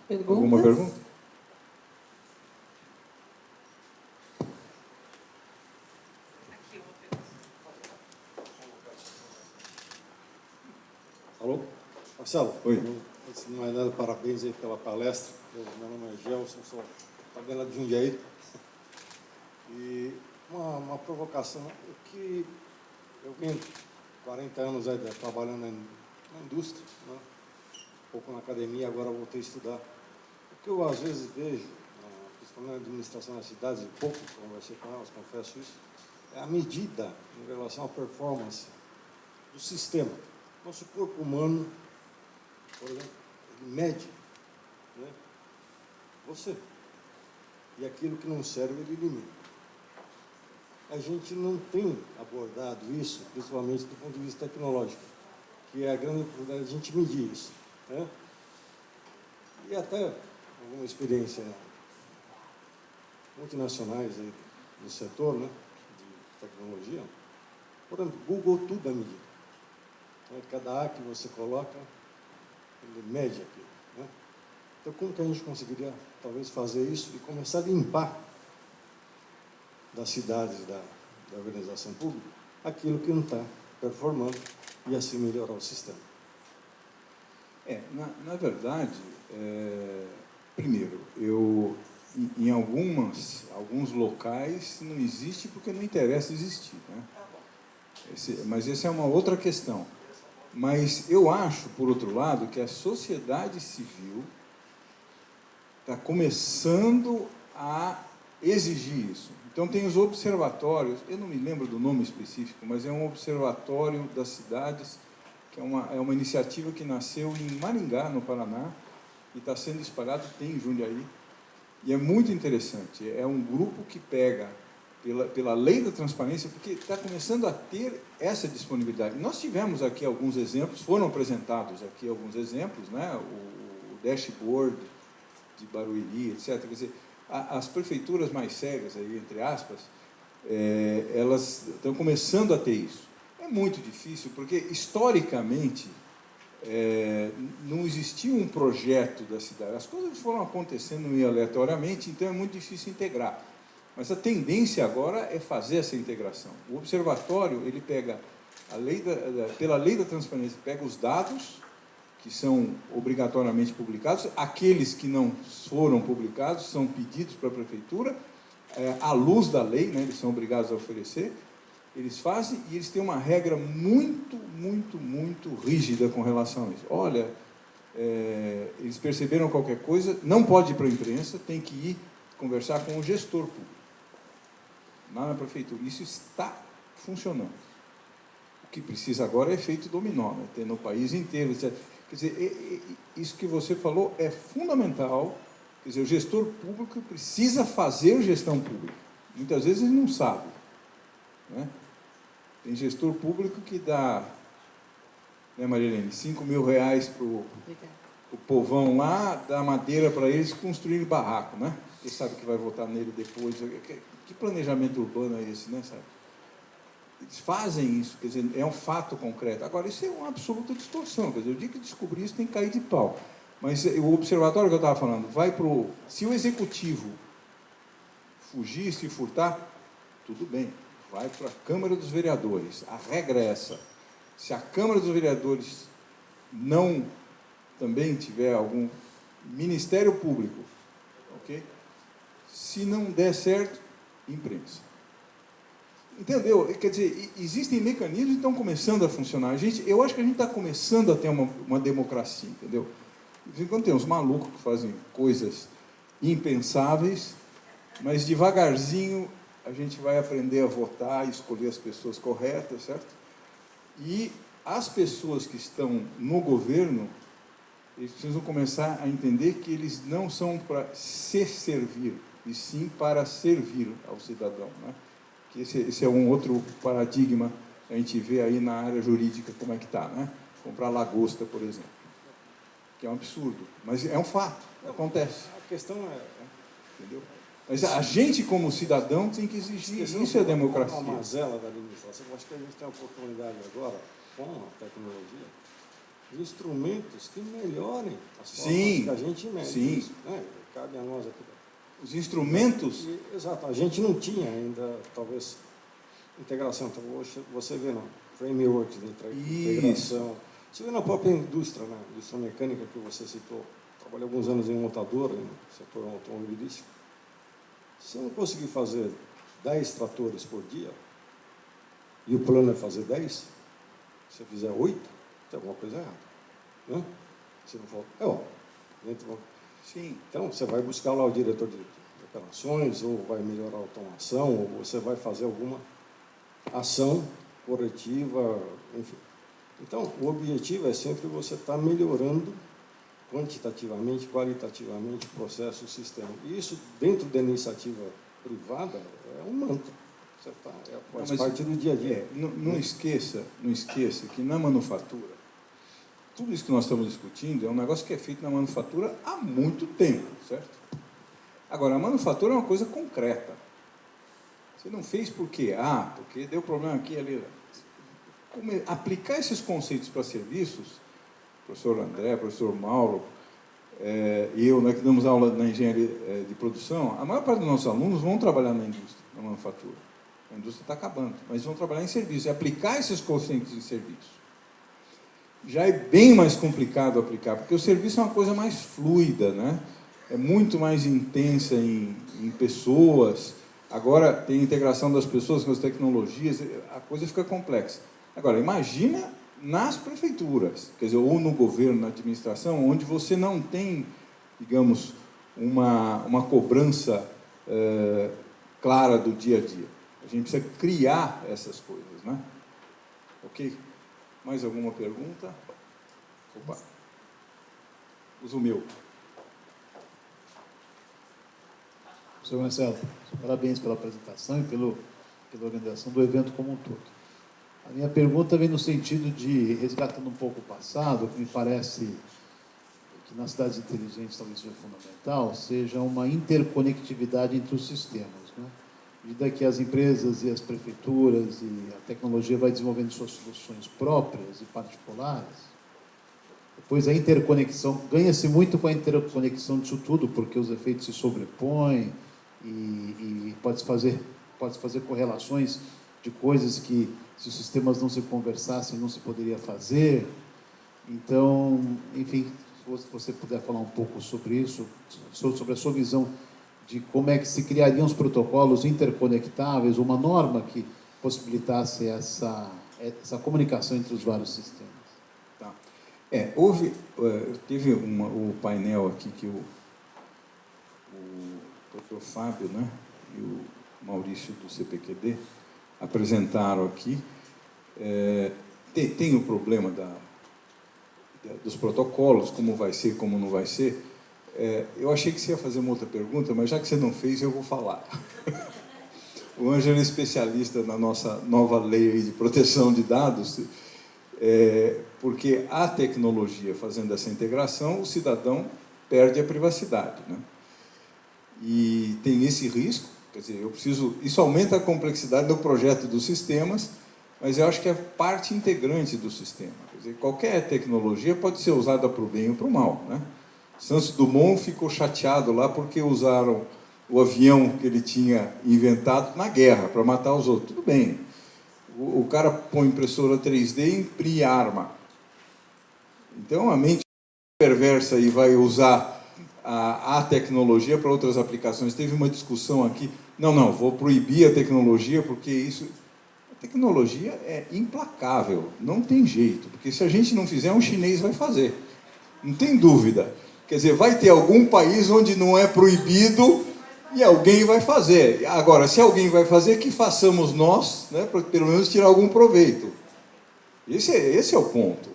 Alguma pergunta? Alô? Marcelo, Oi. Antes de mais nada, parabéns aí pela palestra. Meu nome é Gelson, sou tabela de Jundiaí. E uma provocação, o que eu venho 40 anos aí trabalhando na indústria, né? Um pouco na academia, agora voltei a estudar. O que eu às vezes vejo, principalmente na administração das cidades, e pouco conversei com elas, confesso isso, é a medida em relação à performance do sistema. Nosso corpo humano, por exemplo, ele mede, né, você. E aquilo que não serve, ele elimina. A gente não tem abordado isso, principalmente do ponto de vista tecnológico, que é a grande dificuldade de a gente medir isso, né? E até alguma experiência multinacionais aí no setor, né, de tecnologia. Por exemplo, Google tudo é medido. Cada A que você coloca, ele mede aquilo, né? Então, como que a gente conseguiria, talvez, fazer isso e começar a limpar das cidades, da organização pública, aquilo que não está performando e assim melhorar o sistema? Na verdade, primeiro, em alguns locais não existe porque não interessa existir, né? Mas essa é uma outra questão. Mas eu acho, por outro lado, que a sociedade civil está começando a exigir isso. Então, tem os observatórios, eu não me lembro do nome específico, mas é um observatório das cidades, que é uma iniciativa que nasceu em Maringá, no Paraná, e está sendo espalhado, tem em Jundiaí, e é muito interessante. É um grupo que pega, pela lei da transparência, porque está começando a ter essa disponibilidade. Nós tivemos aqui alguns exemplos, foram apresentados aqui alguns exemplos, né? O dashboard de Barueri, etc. Quer dizer, as prefeituras mais sérias, aí, entre aspas, elas estão começando a ter isso. É muito difícil, porque, historicamente, não existia um projeto da cidade. As coisas foram acontecendo meio aleatoriamente, então é muito difícil integrar. Mas a tendência agora é fazer essa integração. O observatório, ele pega, pela lei da transparência, pega os dados que são obrigatoriamente publicados, aqueles que não foram publicados são pedidos para a prefeitura, à luz da lei, né, eles são obrigados a oferecer, eles fazem, e eles têm uma regra muito, muito, muito rígida com relação a isso. Olha, eles perceberam qualquer coisa, não pode ir para a imprensa, tem que ir conversar com o gestor público, lá na prefeitura. Isso está funcionando. O que precisa agora é efeito dominó, né? Ter no país inteiro, etc. Quer dizer, isso que você falou é fundamental. Quer dizer, o gestor público precisa fazer gestão pública. Muitas vezes ele não sabe, né? Tem gestor público que dá, né, Marilene, 5 mil reais para o povão lá, dá madeira para eles construírem barraco, né? Porque sabe que vai votar nele depois. Que planejamento urbano é esse, né, sabe? Eles fazem isso, quer dizer, é um fato concreto. Agora, isso é uma absoluta distorção, quer dizer, o dia que descobrir isso tem que cair de pau. Mas o observatório que eu estava falando, se o executivo fugir, se furtar, tudo bem, vai para a Câmara dos Vereadores. A regra é essa. Se a Câmara dos Vereadores não também tiver algum Ministério Público, ok? Se não der certo, imprensa. Entendeu? Quer dizer, existem mecanismos que estão começando a funcionar. Eu acho que a gente está começando a ter uma democracia, entendeu? De vez em quando tem uns malucos que fazem coisas impensáveis, mas devagarzinho a gente vai aprender a votar e escolher as pessoas corretas, certo? E as pessoas que estão no governo, eles precisam começar a entender que eles não são para se servir, e sim para servir ao cidadão, né? Que esse é um outro paradigma que a gente vê aí na área jurídica, como é que está, né? Comprar lagosta, por exemplo, que é um absurdo, mas é um fato, acontece. A questão entendeu? Mas a gente, como cidadão, tem que exigir, isso é democracia. Uma mazela da administração, eu acho que a gente tem a oportunidade agora, com a tecnologia, instrumentos que melhorem as formas Sim, que a gente mede sim. isso, né? Cabe a nós aqui. Os instrumentos... Exato, a gente não tinha ainda, talvez, integração. Então, hoje você vê no frameworks de integração. Você vê na própria indústria, né? Indústria mecânica que você citou. Trabalhei alguns anos em montadora, no setor automobilístico. Se eu não conseguir fazer 10 tratores por dia, e o plano é fazer 10, se você fizer 8, tem alguma coisa errada. Né? Se não for... Sim. Então, você vai buscar lá o diretor de operações, ou vai melhorar a automação, ou você vai fazer alguma ação corretiva, enfim. Então, o objetivo é sempre você estar melhorando quantitativamente, qualitativamente o processo, o sistema. E isso, dentro da iniciativa privada, é um mantra. Você faz parte do dia a dia. Não esqueça que na manufatura, tudo isso que nós estamos discutindo é um negócio que é feito na manufatura há muito tempo, certo? Agora, a manufatura é uma coisa concreta. Você não fez por quê? Porque deu problema aqui e ali. Aplicar esses conceitos para serviços, professor André, professor Mauro, e eu, né, que damos aula na engenharia de produção, a maior parte dos nossos alunos vão trabalhar na indústria, na manufatura. A indústria está acabando, mas vão trabalhar em serviço. E aplicar esses conceitos em serviço já é bem mais complicado aplicar, porque o serviço é uma coisa mais fluida, né? É muito mais intensa em pessoas. Agora tem a integração das pessoas com as tecnologias, a coisa fica complexa. Agora, imagina nas prefeituras, quer dizer, ou no governo, na administração, onde você não tem, digamos, uma cobrança clara do dia a dia. A gente precisa criar essas coisas, né? Ok? Mais alguma pergunta? Opa. Usa o meu. Professor Marcelo, parabéns pela apresentação e pela organização do evento como um todo. A minha pergunta vem no sentido de, resgatando um pouco o passado, que me parece que nas cidades inteligentes talvez seja fundamental, seja uma interconectividade entre os sistemas, né? À medida que as empresas e as prefeituras e a tecnologia vai desenvolvendo suas soluções próprias e particulares, depois a interconexão, ganha-se muito com a interconexão disso tudo, porque os efeitos se sobrepõem e pode-se fazer correlações de coisas que, se os sistemas não se conversassem, não se poderia fazer. Então, enfim, se você puder falar um pouco sobre isso, sobre a sua visão de como é que se criariam os protocolos interconectáveis, uma norma que possibilitasse essa comunicação entre os vários sistemas. Tá. Teve o painel aqui que o Dr. Fábio, né, e o Maurício do CPQD apresentaram aqui. Tem o problema dos protocolos, como vai ser, como não vai ser. Eu achei que você ia fazer uma outra pergunta, mas já que você não fez, eu vou falar. O Ângelo é especialista na nossa nova lei aí de proteção de dados, porque a tecnologia fazendo essa integração, o cidadão perde a privacidade, né? E tem esse risco, quer dizer, isso aumenta a complexidade do projeto dos sistemas, mas eu acho que é parte integrante do sistema. Quer dizer, qualquer tecnologia pode ser usada para o bem ou para o mal, né? Santos Dumont ficou chateado lá porque usaram o avião que ele tinha inventado na guerra para matar os outros. Tudo bem. O cara põe impressora 3D e imprime arma. Então, a mente perversa aí vai usar a tecnologia para outras aplicações. Teve uma discussão aqui. Não, vou proibir a tecnologia porque isso... A tecnologia é implacável. Não tem jeito. Porque se a gente não fizer, um chinês vai fazer. Não tem dúvida. Quer dizer, vai ter algum país onde não é proibido e alguém vai fazer. Agora, se alguém vai fazer, que façamos nós, né, para pelo menos tirar algum proveito. Esse é o ponto.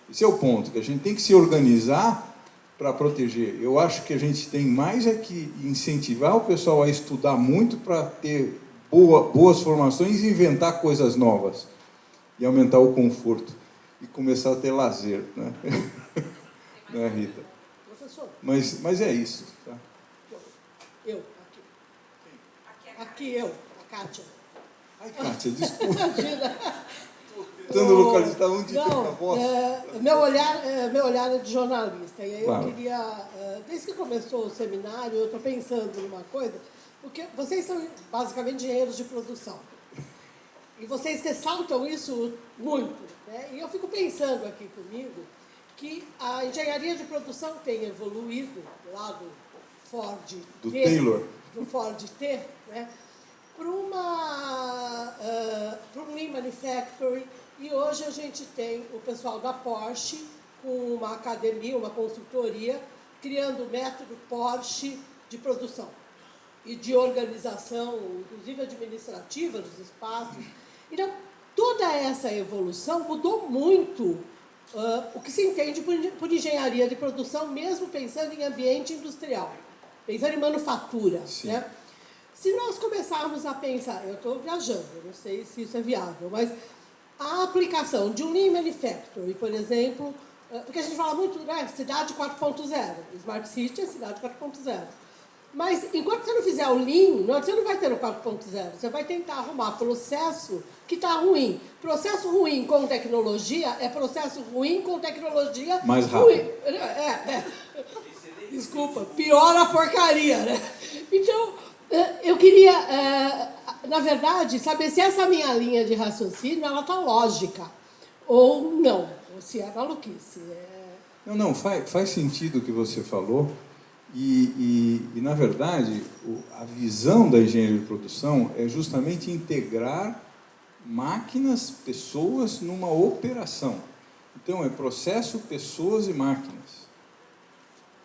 Esse é o ponto, que a gente tem que se organizar para proteger. Eu acho que a gente tem mais que incentivar o pessoal a estudar muito para ter boas formações e inventar coisas novas. E aumentar o conforto. E começar a ter lazer, né? Né, Rita? Professor. Mas é isso. Tá? Eu, aqui. Aqui eu, a Kátia. Ai, Kátia, desculpa. Imagina. Tentando localizar onde fica a Não, voz. meu olhar é de jornalista. E aí Claro. eu queria, desde que começou o seminário, eu estou pensando numa coisa, porque vocês são basicamente engenheiros de produção. E vocês ressaltam isso muito, né? E eu fico pensando aqui comigo que a engenharia de produção tem evoluído lá do Ford Do T, Taylor. do Ford T, né? Para um Lean Manufacturing, e hoje a gente tem o pessoal da Porsche com uma academia, uma consultoria, criando o método Porsche de produção e de organização, inclusive administrativa dos espaços. Então, toda essa evolução mudou muito o que se entende por engenharia de produção, mesmo pensando em ambiente industrial, pensando em manufatura, né? Se nós começarmos a pensar, eu estou viajando, não sei se isso é viável, mas a aplicação de um Lean Manufacturing, por exemplo, porque a gente fala muito, né, cidade 4.0, Smart City é cidade 4.0. Mas, enquanto você não fizer o Lean, você não vai ter o 4.0. Você vai tentar arrumar processo que está ruim. Processo ruim com tecnologia é processo ruim com tecnologia mais ruim. rápido. Desculpa, piora a porcaria, né? Então, eu queria, na verdade, saber se essa minha linha de raciocínio ela está lógica ou não, ou se é maluquice. Não, faz sentido o que você falou. E, na verdade, a visão da engenharia de produção é justamente integrar máquinas, pessoas numa operação. Então, é processo, pessoas e máquinas.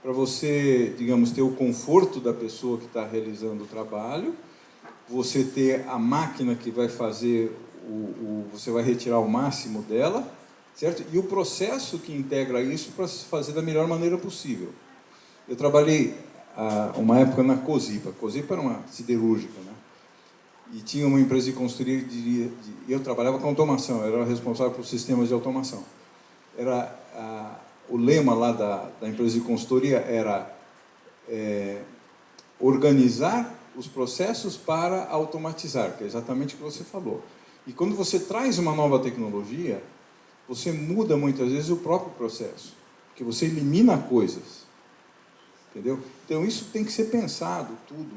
Para você, digamos, ter o conforto da pessoa que está realizando o trabalho, você ter a máquina que vai fazer, você vai retirar o máximo dela, certo? E o processo que integra isso para se fazer da melhor maneira possível. Eu trabalhei uma época na Cosipa. A Cosipa era uma siderúrgica, né? E tinha uma empresa de consultoria, eu trabalhava com automação, eu era responsável por sistemas de automação. O lema lá da empresa de consultoria era organizar os processos para automatizar, que é exatamente o que você falou. E quando você traz uma nova tecnologia, você muda muitas vezes o próprio processo, porque você elimina coisas. Entendeu? Então, isso tem que ser pensado, tudo.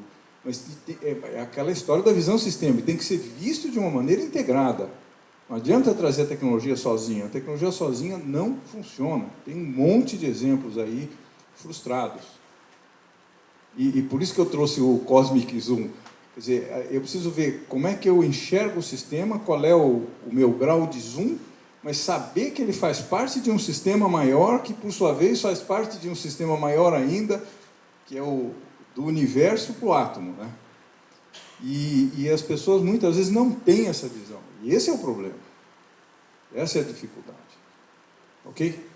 Mas é aquela história da visão sistêmica, tem que ser visto de uma maneira integrada. Não adianta trazer a tecnologia sozinha. A tecnologia sozinha não funciona. Tem um monte de exemplos aí frustrados. E por isso que eu trouxe o Cosmic Zoom. Quer dizer, eu preciso ver como é que eu enxergo o sistema, qual é o meu grau de zoom, mas saber que ele faz parte de um sistema maior, que por sua vez faz parte de um sistema maior ainda, que é do universo para o átomo, né? E as pessoas muitas vezes não têm essa visão. E esse é o problema. Essa é a dificuldade. Ok?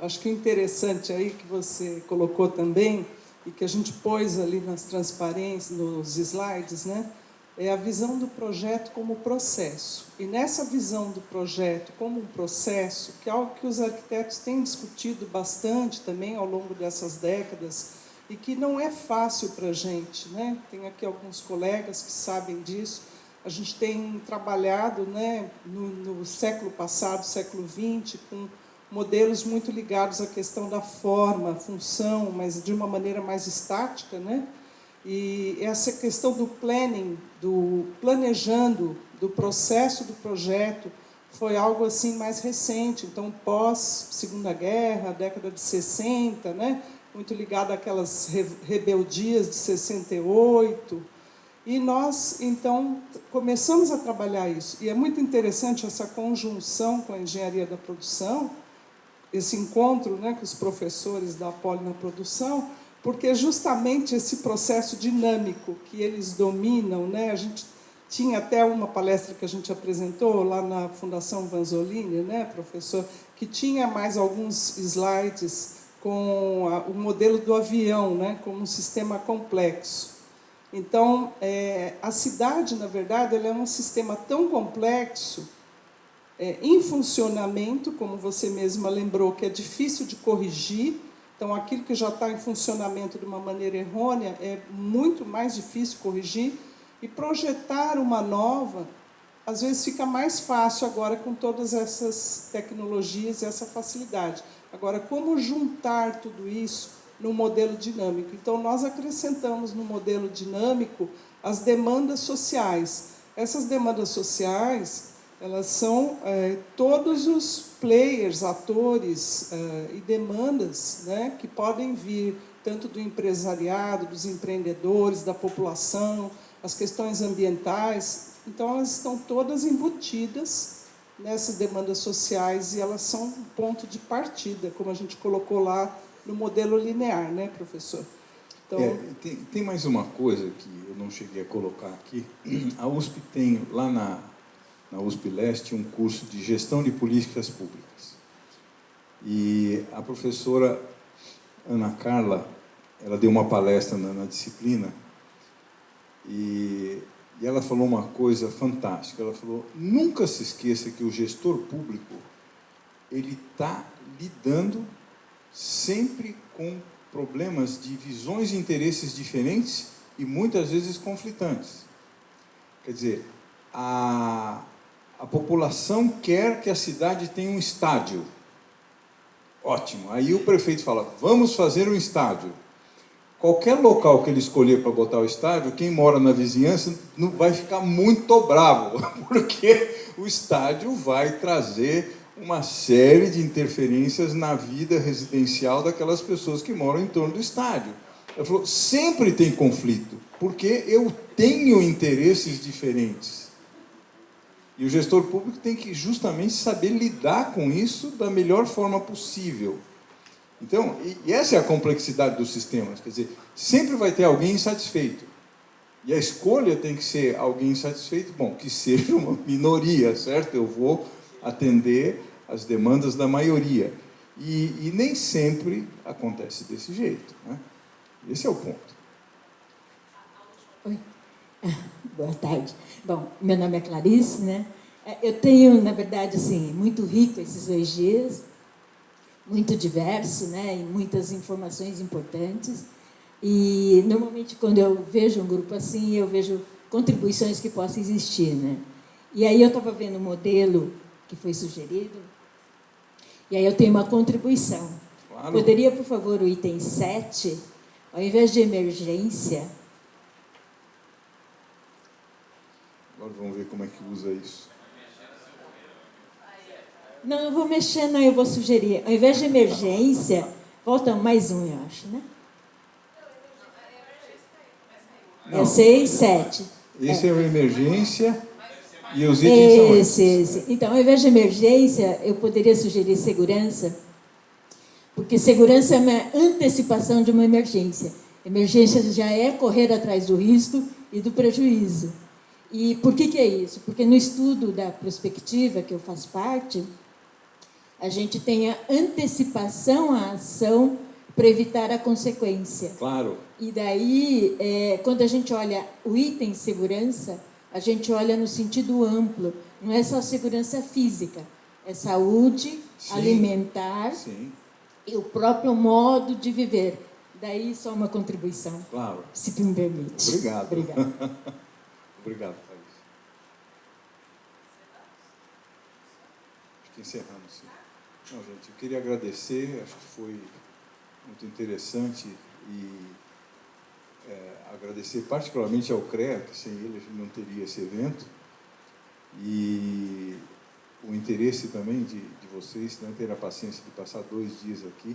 Acho que o interessante aí que você colocou também, e que a gente pôs ali nas transparências, nos slides, né? É a visão do projeto como processo. E nessa visão do projeto como um processo, que é algo que os arquitetos têm discutido bastante também ao longo dessas décadas, e que não é fácil para a gente, né? Tem aqui alguns colegas que sabem disso. A gente tem trabalhado, né, no século passado, século XX, com modelos muito ligados à questão da forma, função, mas de uma maneira mais estática, né? E essa questão do planning, do planejando, do processo do projeto, foi algo assim mais recente. Então, pós Segunda Guerra, década de 60, né? Muito ligado àquelas rebeldias de 68. E nós, então, começamos a trabalhar isso. E é muito interessante essa conjunção com a engenharia da produção, esse encontro, né, com os professores da Poli na produção, porque justamente esse processo dinâmico que eles dominam, né, a gente tinha até uma palestra que a gente apresentou lá na Fundação Vanzolini, né, professor, que tinha mais alguns slides com o modelo do avião, né, como um sistema complexo. Então, a cidade, na verdade, ela é um sistema tão complexo, em funcionamento, como você mesma lembrou, que é difícil de corrigir. Então, aquilo que já está em funcionamento de uma maneira errônea é muito mais difícil corrigir, e projetar uma nova, às vezes fica mais fácil agora com todas essas tecnologias e essa facilidade. Agora, como juntar tudo isso num modelo dinâmico? Então, nós acrescentamos no modelo dinâmico as demandas sociais. Essas demandas sociais, elas são todos os players, atores e demandas, né, que podem vir tanto do empresariado, dos empreendedores, da população, as questões ambientais. Então, elas estão todas embutidas nessas demandas sociais e elas são um ponto de partida, como a gente colocou lá no modelo linear, né, professor? Então, tem mais uma coisa que eu não cheguei a colocar aqui. A USP tem, lá na USP Leste, um curso de gestão de políticas públicas. E a professora Ana Carla, ela deu uma palestra na disciplina, e ela falou uma coisa fantástica. Ela falou: nunca se esqueça que o gestor público, ele está lidando sempre com problemas de visões e interesses diferentes e muitas vezes conflitantes. Quer dizer, a população quer que a cidade tenha um estádio. Ótimo. Aí o prefeito fala: vamos fazer um estádio. Qualquer local que ele escolher para botar o estádio, quem mora na vizinhança não vai ficar muito bravo, porque o estádio vai trazer uma série de interferências na vida residencial daquelas pessoas que moram em torno do estádio. Ele falou: sempre tem conflito, porque eu tenho interesses diferentes. E o gestor público tem que justamente saber lidar com isso da melhor forma possível. Então, e essa é a complexidade dos sistemas, quer dizer, sempre vai ter alguém insatisfeito. E a escolha tem que ser alguém insatisfeito, bom, que seja uma minoria, certo? Eu vou atender as demandas da maioria. E nem sempre acontece desse jeito, né? Esse é o ponto. Oi. Boa tarde. Bom, meu nome é Clarice, né? Eu tenho, na verdade, assim, muito rico esses 2 dias, muito diverso, né? E muitas informações importantes. E, normalmente, quando eu vejo um grupo assim, eu vejo contribuições que possam existir, né? E aí eu estava vendo o modelo que foi sugerido, e aí eu tenho uma contribuição. Claro. Poderia, por favor, o item 7, ao invés de emergência... Agora vamos ver como é que usa isso. Não, eu vou mexer, não, eu vou sugerir. Ao invés de emergência, volta mais um, eu acho, né? Não. É 6, 7. Esse é a emergência e os itens são esses. Esse. Então, ao invés de emergência, eu poderia sugerir segurança, porque segurança é uma antecipação de uma emergência. Emergência já é correr atrás do risco e do prejuízo. E por que é isso? Porque no estudo da prospectiva, que eu faço parte, a gente tem a antecipação à ação para evitar a consequência. Claro. E daí, quando a gente olha o item segurança, a gente olha no sentido amplo. Não é só segurança física, é saúde, sim, alimentar, sim, e o próprio modo de viver. Daí, só uma contribuição. Claro. Se me permite. Obrigado. Obrigado. Obrigado, Thaís. Acho que encerramos, sim. Não, gente, eu queria agradecer, acho que foi muito interessante, e agradecer particularmente ao CREA, que sem ele a gente não teria esse evento, e o interesse também de vocês, né, ter a paciência de passar 2 dias aqui,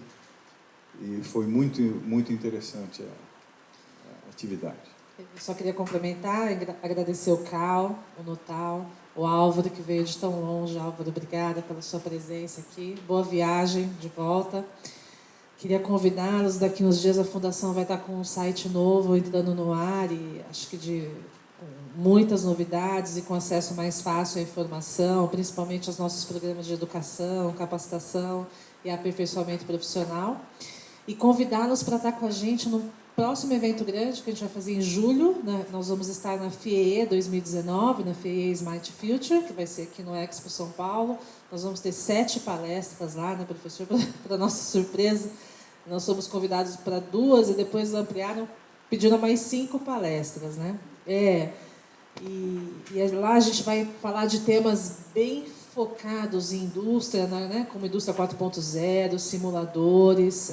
e foi muito, muito interessante a atividade. Eu só queria complementar, agradecer o Cal, o Notal, o Álvaro, que veio de tão longe. Álvaro, obrigada pela sua presença aqui. Boa viagem de volta. Queria convidá-los, daqui uns dias a Fundação vai estar com um site novo entrando no ar, e acho que com muitas novidades e com acesso mais fácil à informação, principalmente aos nossos programas de educação, capacitação e aperfeiçoamento profissional. E convidá-los para estar com a gente no próximo evento grande que a gente vai fazer em julho, né? Nós vamos estar na FIEE 2019, na FIEE Smart Future, que vai ser aqui no Expo São Paulo. Nós vamos ter 7 palestras lá, né, professor? Para nossa surpresa, Nós fomos convidados para 2 e depois ampliaram, pedindo mais 5 palestras, né? E lá a gente vai falar de temas bem focados em indústria, né? Como indústria 4.0, simuladores,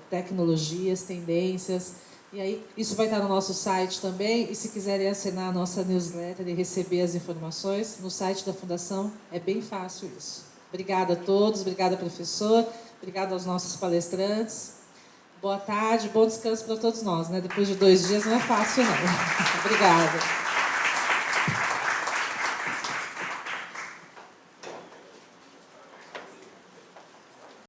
tecnologias, tendências. E aí, isso vai estar no nosso site também. E se quiserem assinar a nossa newsletter e receber as informações, no site da Fundação é bem fácil isso. Obrigada a todos, obrigada, professor, obrigada aos nossos palestrantes. Boa tarde, bom descanso para todos nós, né? Depois de 2 dias não é fácil, não. Obrigada.